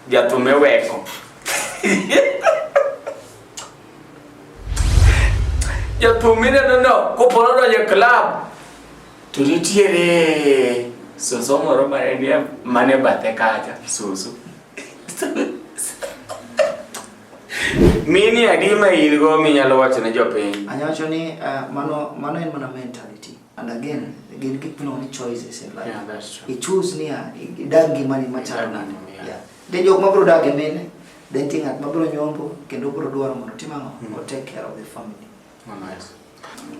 Jatume weko. Jatumine no koporo do je club. Tulitiere soso moro mane bathe kacha soso. Mini adima ingo minyalo wacho ne jopiny. Anyacho ni mano en mana mentality. And again, gin gik ni choices in life. Yeah, that's true. I choose ni dag gimani machalo nade. Yeah. De jok mabro dag mene, de tingat mabro nyombo kendo bro dwaro mondo timango or take care of the family. Oh, nice.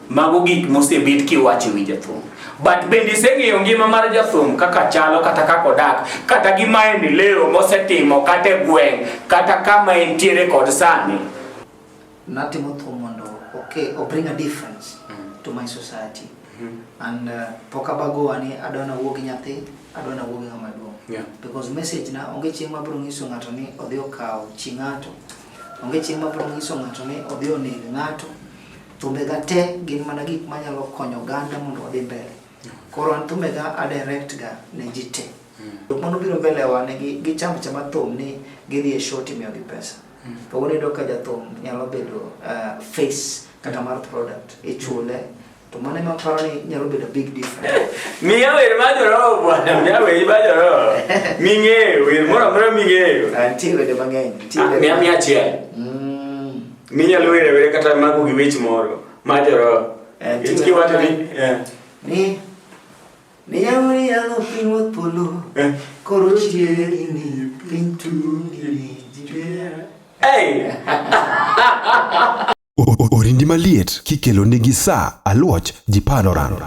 Mago gik mosebet kiwacho wi jathum. But bende seng'eyo ngima mar jathum kaka chalo kata kako dak kata gima endeleo mosetimo kata gweng kata kama entiere kod sani. Natimo thum mondo or bring a difference to my society. And pokabago ani adona wuogi nyathi, adona wuogi ngama duong. Yeah. Because message na onge chieng mabro ngiso ngato ni odhi okaw chi ngato. Onge chieng mabro ngiso ngato ni odhi oneg ngato. Thumega te gin mana gik manyalo konyo ganda mondo odhi mbele. Koro an thumega a direct ga ne ji te. Jok mondo biro mbele wa ne gi chama thum ni gidhi e show timiyo gi pesa. To woni do ka jathum nyalo bedo face kata mar product ichule. To mane maparo ni nyalo bedo big difference. Miya wer majoro bwana, miya wer majoro. Ming'eyo, wer moro amora ming'eyo. Anti wede mang'eny. Miya achiel. Minyalo wer kata mago gi wech moro. Majoro. Iki wacho ni ni yawri yalo pimo polo. Koro chiegi ni pintu ni jibera. Hey! Orindi maliet kikelo nigi sa aluoch ji panoran.